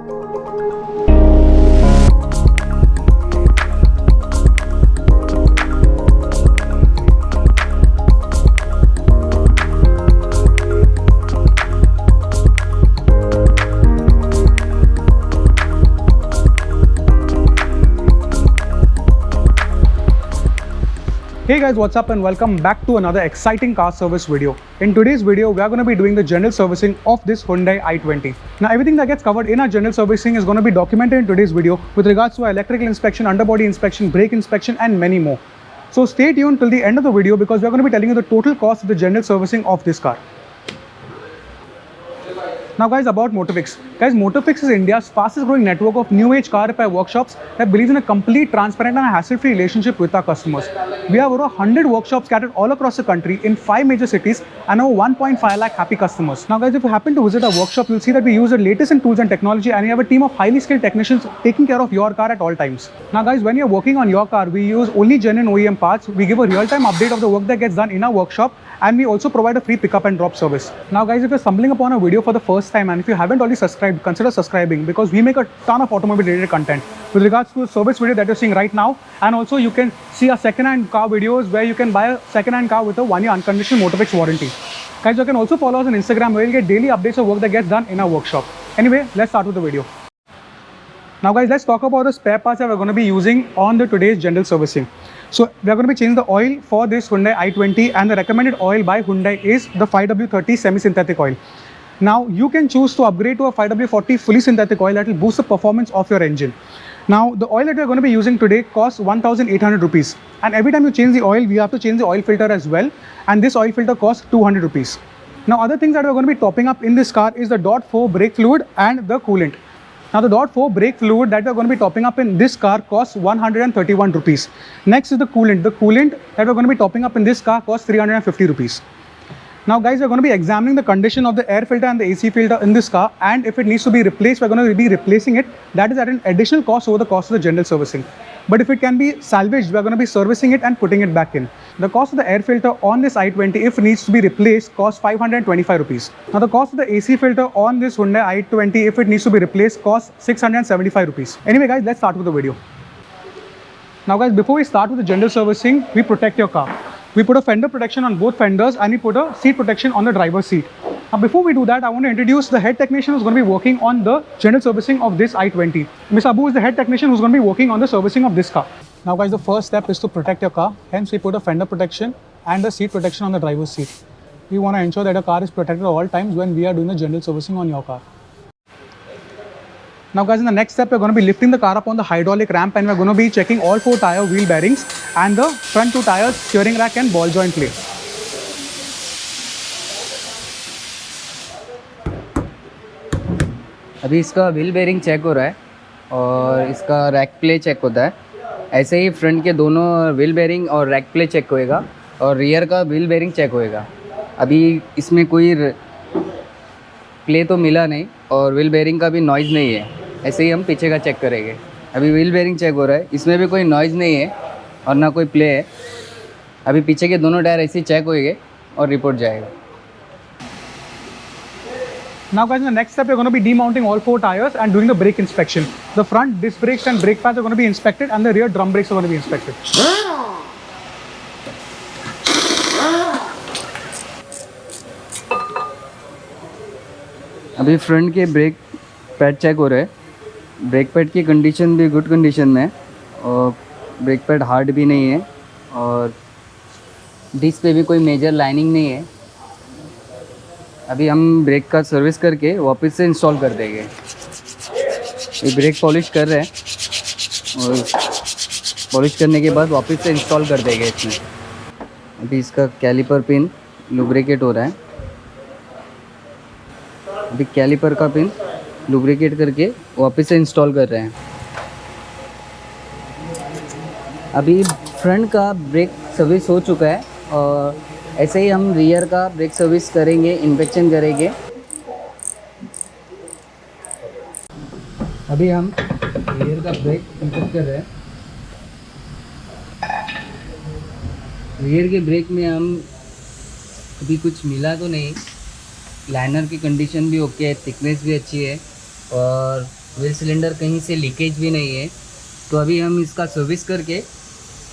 Hey guys, what's up and welcome back to another exciting car service video. In today's video, we are going to be doing the general servicing of this Hyundai i20. Now everything that gets covered in our general servicing is going to be documented in today's video with regards to our electrical inspection, underbody inspection, brake inspection and many more. So stay tuned till the end of the video because we are going to be telling you the total cost of the general servicing of this car. Now guys, about MotoFyx. Guys, MotoFyx is India's fastest growing network of new age car repair workshops that believes in a complete, transparent and hassle-free relationship with our customers. We have over 100 workshops scattered all across the country in 5 major cities and over 1.5 lakh happy customers. Now guys, if you happen to visit our workshop, you'll see that we use the latest in tools and technology and we have a team of highly skilled technicians taking care of your car at all times. Now guys, when you're working on your car, we use only genuine OEM parts. We give a real-time update of the work that gets done in our workshop and we also provide a free pickup and drop service. Now guys, if you're stumbling upon a video for the first time and if you haven't already subscribed, consider subscribing because we make a ton of automobile related content with regards to the service video that you're seeing right now, and also you can see our second-hand car videos where you can buy a second-hand car with a 1-year unconditional MotoFyx warranty. Guys, you can also follow us on Instagram where you'll get daily updates of work that gets done in our workshop. Anyway, let's start with the video. Now guys, let's talk about the spare parts that we're going to be using on the today's general servicing. So we are going to be changing the oil for this Hyundai i20 and the recommended oil by Hyundai is the 5W30 semi-synthetic oil. Now you can choose to upgrade to a 5W40 fully synthetic oil that will boost the performance of your engine. Now the oil that we are going to be using today costs 1,800 rupees and every time you change the oil, we have to change the oil filter as well, and this oil filter costs 200 rupees. Now other things that we are going to be topping up in this car is the .4 brake fluid and the coolant. Now the .4 brake fluid that we are going to be topping up in this car costs 131 rupees. Next is the coolant. The coolant that we are going to be topping up in this car costs 350 rupees. Now guys, we are going to be examining the condition of the air filter and the AC filter in this car, and if it needs to be replaced, we are going to be replacing it. That is at an additional cost over the cost of the general servicing. But if it can be salvaged, we are going to be servicing it and putting it back in. The cost of the air filter on this i20, if it needs to be replaced, costs 525 rupees. Now the cost of the AC filter on this Hyundai i20, if it needs to be replaced, costs 675 rupees. Anyway guys, let's start with the video. Now guys, before we start with the general servicing, we protect your car. We put a fender protection on both fenders and we put a seat protection on the driver's seat. Now before we do that, I want to introduce the head technician who's going to be working on the general servicing of this i20. Ms. Abu is the head technician who's going to be working on the servicing of this car. Now guys, the first step is to protect your car. Hence we put a fender protection and a seat protection on the driver's seat. We want to ensure that your car is protected at all times when we are doing the general servicing on your car. Now guys, in the next step, we're going to be lifting the car up on the hydraulic ramp and we're going to be checking all 4 tire wheel bearings and the front 2 tires, steering rack and ball joint plate. अभी इसका wheel bearing check हो रहा है और इसका rack play check होता है. ऐसे ही फ्रंट के दोनों व्हील बेरिंग और रैक प्ले चेक होएगा और रियर का व्हील बेरिंग चेक होएगा. अभी इसमें कोई प्ले तो मिला नहीं और व्हील बेरिंग का भी नॉइज़ नहीं है. ऐसे ही हम पीछे का चेक करेंगे. अभी व्हील बेरिंग चेक हो रहा है, इसमें भी कोई नॉइज़ नहीं है और ना कोई प्ले है. अभी पीछे के दोनों टायर ऐसे ही चेक होएंगे और रिपोर्ट जाएगा. Now guys, in the next step, we're going to be demounting all 4 tires and doing the brake inspection. The front disc brakes and brake pads are going to be inspected and the rear drum brakes are going to be inspected. अभी front के brake pad check हो रहे हैं. Brake pad की condition भी good condition में है और ब्रेक पैड हार्ड भी नहीं है और डिस्क पे भी कोई मेजर लाइनिंग नहीं है. अभी हम ब्रेक का सर्विस करके वापस से इंस्टॉल कर देंगे. ये ब्रेक पॉलिश कर रहे हैं और पॉलिश करने के बाद वापस से इंस्टॉल कर देंगे इसमें. अभी इसका कैलिपर पिन लुब्रिकेट हो रहा है. अभी कैलिपर का पिन लुब्रिकेट करके वापस से इंस्टॉल कर रहे हैं. अभी फ्रंट का ब्रेक सर्विस हो चुका है और ऐसे ही हम रियर का ब्रेक सर्विस करेंगे, इंस्पेक्शन करेंगे. अभी हम रियर का ब्रेक इंस्पेक्ट कर रहे हैं. रियर के ब्रेक में हम अभी कुछ मिला तो नहीं. लाइनर की कंडीशन भी ओके है, थिकनेस भी अच्छी है और व्हील सिलेंडर कहीं से लीकेज भी नहीं है। तो अभी हम इसका सर्विस करके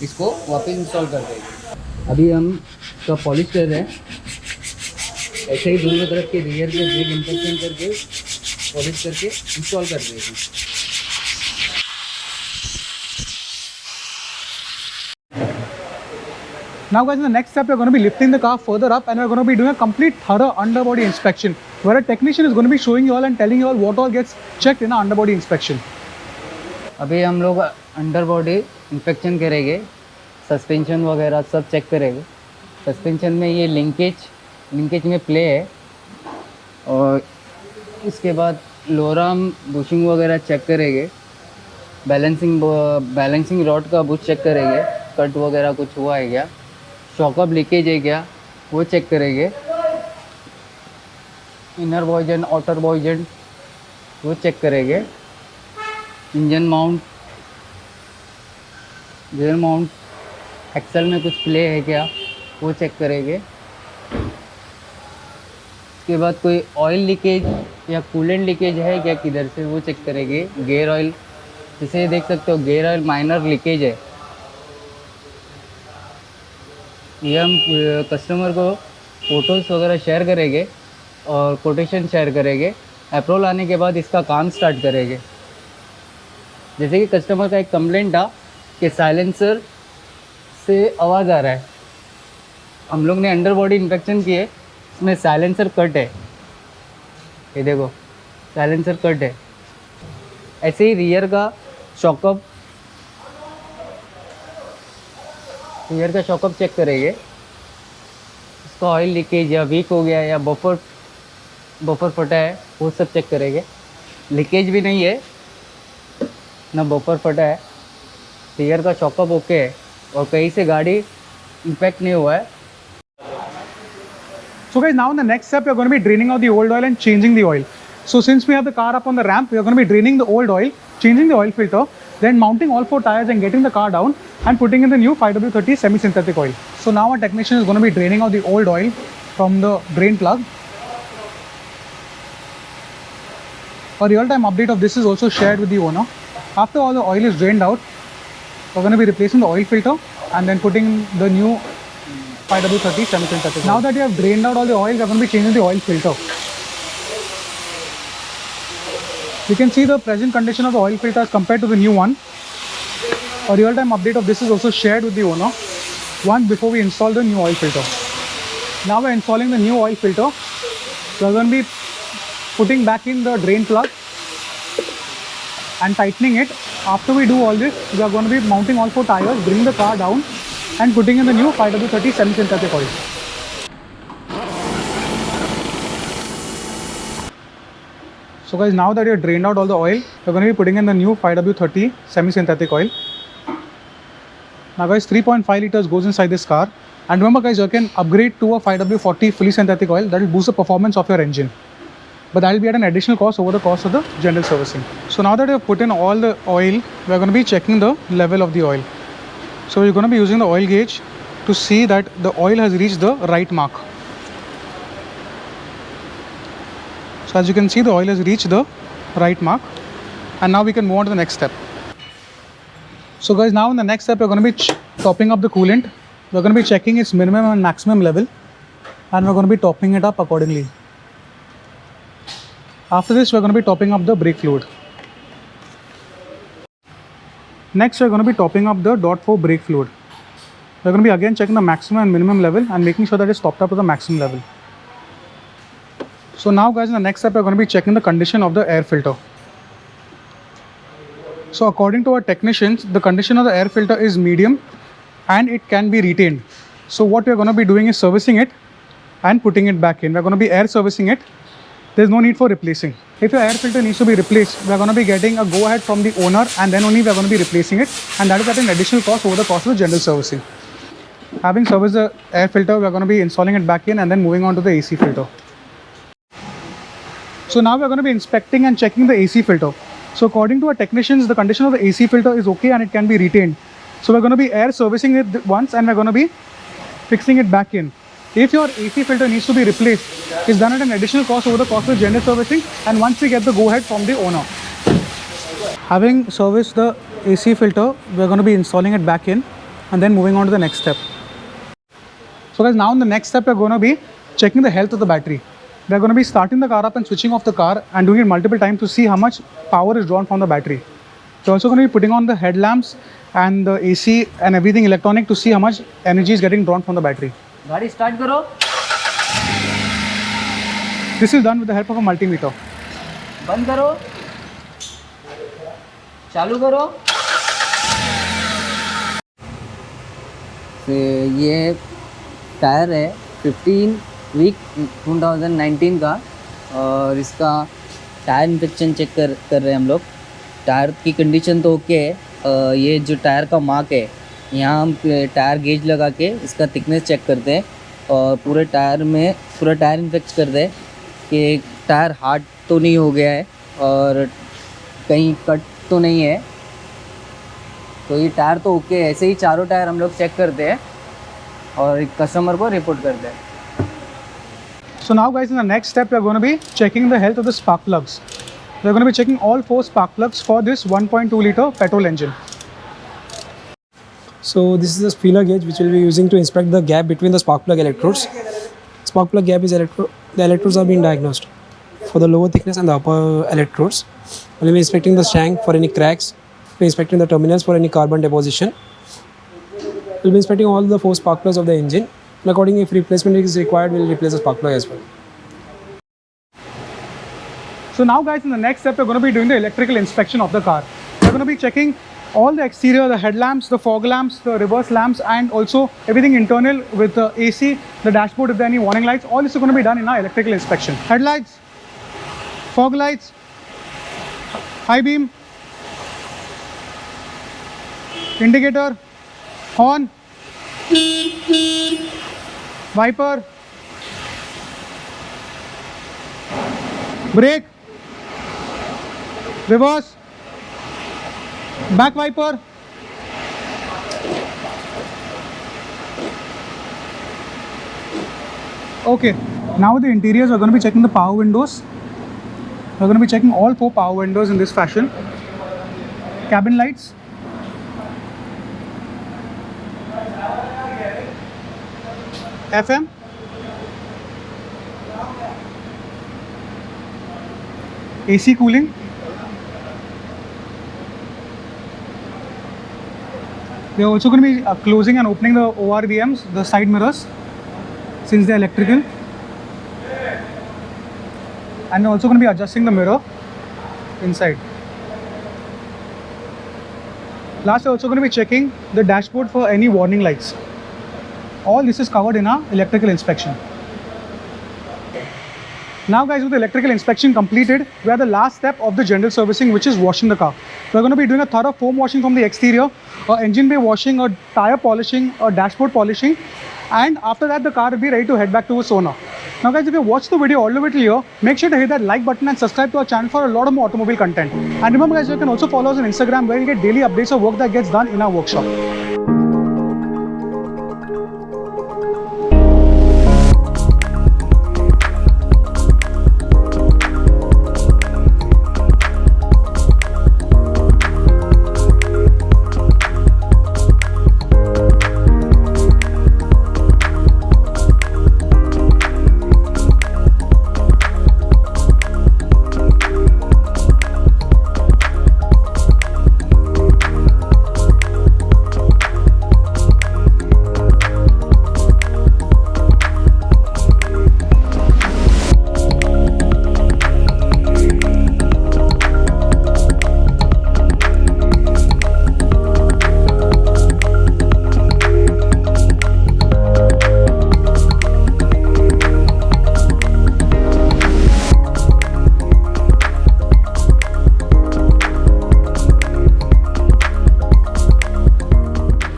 इसको वापस इंस्टॉल कर देंगे। अभी हम इसका पॉलिश कर रहे हैं। ऐसे ही दोनों तरफ के रियर के ब्रेक इंस्पेक्शन करके पॉलिश करके इंस्टॉल कर देंगे। Now guys, in the next step, we're going to be lifting the car further up and we're going to be doing a complete thorough underbody inspection where a technician is going to be showing you all and telling you all what all gets checked in an underbody inspection. अभी हम लोग underbody inspection करेंगे, suspension वगैरह सब check करेंगे। Suspension में ये linkage में प्ले है और इसके बाद लोअर आर्म बुशिंग वगैरह चेक करेंगे। बैलेंसिंग रॉड का बुश चेक करेंगे, कट वगैरह कुछ हुआ है क्या, शॉकअप लीकेज है क्या वो चेक करेंगे। इनर बॉयजेंट आउटर बॉयजेंट वो चेक करेंगे। Engine mount, gear mount, axle में कुछ प्ले है क्या वो चेक करेंगे। उसके बाद कोई ऑयल लीकेज या कूलेंट लीकेज है क्या किधर से वो चेक करेंगे। गियर ऑयल, जैसे ये देख सकते हो गियर ऑयल माइनर लीकेज है। ये हम कस्टमर को फ़ोटोज़ वगैरह शेयर करेंगे और कोटेशन शेयर करेंगे। अप्रूवल आने के बाद इसका काम स्टार्ट करेंगे। जैसे कि कस्टमर का एक कंप्लेंट था कि साइलेंसर से आवाज़ आ रहा है। हम लोग ने अंडर बॉडी इंस्पेक्शन किए, इसमें साइलेंसर कट है। ये देखो साइलेंसर कट है। ऐसे ही रियर का शॉकअप चेक करेंगे। इसका ऑयल लीकेज या वीक हो गया या बफर फटा है वो सब चेक करेंगे। लीकेज भी नहीं है ना बफर फटा है, रियर का शॉकअप ओके है और कहीं से गाड़ी इम्पैक्ट नहीं हुआ है। So guys, now in the next step, we're going to be draining out the old oil and changing the oil. So since we have the car up on the ramp, we're going to be draining the old oil, changing the oil filter, then mounting all 4 tires and getting the car down and putting in the new 5W30 semi-synthetic oil. So now our technician is going to be draining out the old oil from the drain plug. A real-time update of this is also shared with the owner. After all the oil is drained out, we're going to be replacing the oil filter and then putting the new 5W30 semi-synthetic oil. Now that you have drained out all the oil, we're going to be changing the oil filter. You can see the present condition of the oil filter as compared to the new one. A real-time update of this is also shared with the owner once before we install the new oil filter. Now we're installing the new oil filter. We're going to be putting back in the drain plug and tightening it. After we do all this, we are going to be mounting all 4 tires, bring the car down and putting in the new 5W30 semi-synthetic oil. So guys, now that you have drained out all the oil, we're going to be putting in the new 5W30 semi-synthetic oil. Now guys, 3.5 liters goes inside this car. And remember guys, you can upgrade to a 5W40 fully synthetic oil that will boost the performance of your engine. But that will be at an additional cost over the cost of the general servicing. So now that you have put in all the oil, we're going to be checking the level of the oil. So you're going to be using the oil gauge to see that the oil has reached the right mark. So as you can see, the oil has reached the right mark, and now we can move on to the next step. So guys, now in the next step, we're going to be topping up the coolant. We're going to be checking its minimum and maximum level, and we're going to be topping it up accordingly. After this, we're going to be topping up the brake fluid. Next, we're going to be topping up the .4 brake fluid. We're going to be again checking the maximum and minimum level and making sure that it's topped up to the maximum level. So now guys, in the next step, we're going to be checking the condition of the air filter. So according to our technicians, the condition of the air filter is medium and it can be retained. So what we're going to be doing is servicing it and putting it back in. We're going to be air servicing it. There's no need for replacing. If your air filter needs to be replaced, we're going to be getting a go-ahead from the owner and then only we're going to be replacing it, and that is at an additional cost over the cost of the general servicing. Having serviced the air filter, we're going to be installing it back in and then moving on to the AC filter. So now we're going to be inspecting and checking the AC filter. So according to our technicians, the condition of the AC filter is okay and it can be retained. So we're going to be air servicing it once and we're going to be fixing it back in. If your AC filter needs to be replaced, it's done at an additional cost over the cost of general servicing and once we get the go-ahead from the owner. Having serviced the AC filter, we're going to be installing it back in and then moving on to the next step. So guys, now in the next step, we're going to be checking the health of the battery. We're going to be starting the car up and switching off the car and doing it multiple times to see how much power is drawn from the battery. We're also going to be putting on the headlamps and the AC and everything electronic to see how much energy is getting drawn from the battery. गाड़ी start करो. This is done with the help of a multimeter. बंद करो. चालू करो. ये tyre है 15 week 2019 का और इसका टायर इंस्पेक्शन चेक कर रहे हैं हम लोग. टायर की कंडीशन तो ओके है. ये जो टायर का मार्क है यहाँ हम टायर गेज लगा के इसका थिकनेस चेक करते हैं और पूरा टायर इंस्पेक्ट करते हैं कि टायर हार्ड तो नहीं हो गया है और कहीं कट तो नहीं है. तो ये टायर तो ओके है. ऐसे ही चारों टायर हम लोग चेक करते हैं और कस्टमर को रिपोर्ट करते हैं. So now guys, in the next step, we're going to be checking the health of the spark plugs. We're going to be checking all 4 spark plugs for this 1.2 liter petrol engine. So this is the feeler gauge which we'll be using to inspect the gap between the spark plug electrodes. Spark plug gap is the electrodes are being diagnosed for the lower thickness and the upper electrodes. We'll be inspecting the shank for any cracks. We'll be inspecting the terminals for any carbon deposition. We'll be inspecting all the 4 spark plugs of the engine. And accordingly, if replacement is required, we'll replace the spark plug as well. So now guys, in the next step, we're going to be doing the electrical inspection of the car. We're going to be checking all the exterior, the headlamps, the fog lamps, the reverse lamps, and also everything internal with the AC, the dashboard if there are any warning lights. All this is going to be done in our electrical inspection. Headlights, fog lights, high beam, indicator, horn, wiper, brake, reverse, back wiper, okay. Now with the interiors, we're going to be checking the power windows. We're going to be checking all 4 power windows in this fashion. Cabin lights, FM, AC cooling, we are also going to be closing and opening the ORVMs, the side mirrors, since they are electrical, and we are also going to be adjusting the mirror inside. Last, we are also going to be checking the dashboard for any warning lights. All this is covered in our electrical inspection. Now guys, with the electrical inspection completed, we are the last step of the general servicing, which is washing the car. We are going to be doing a thorough foam washing from the exterior, engine bay washing, a tire polishing, a dashboard polishing, and after that the car will be ready to head back to its owner. Now guys, if you watched the video all the way till here, make sure to hit that like button and subscribe to our channel for a lot of more automobile content. And remember guys, you can also follow us on Instagram, where you get daily updates of work that gets done in our workshop.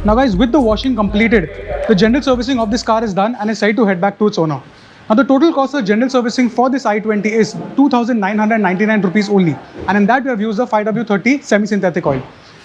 Now guys, with the washing completed, the general servicing of this car is done and is ready to head back to its owner. Now the total cost of general servicing for this i20 is 2,999 rupees only, and in that we have used the 5W30 semi-synthetic oil.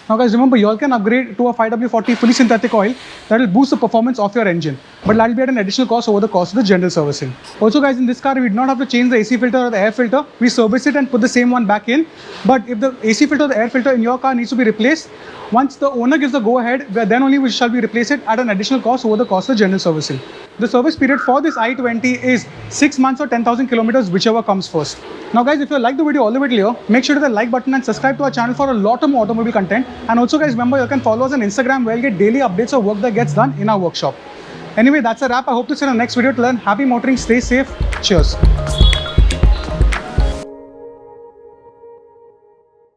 Now guys, remember you all can upgrade to a 5W40 fully synthetic oil that will boost the performance of your engine, but that will be at an additional cost over the cost of the general servicing. Also guys, in this car we did not have to change the AC filter or the air filter. We service it and put the same one back in. But if the AC filter or the air filter in your car needs to be replaced, once the owner gives the go ahead, then only we shall be replace it at an additional cost over the cost of general servicing. The service period for this i20 is 6 months or 10,000 kilometers, whichever comes first. Now guys, if you like the video all the way to here, make sure to hit the like button and subscribe to our channel for a lot of more automobile content. And also guys, remember you can follow us on Instagram where you'll get daily updates of work that gets done in our workshop. Anyway, that's a wrap. I hope to see you in the next video. Till then, happy motoring, stay safe. Cheers.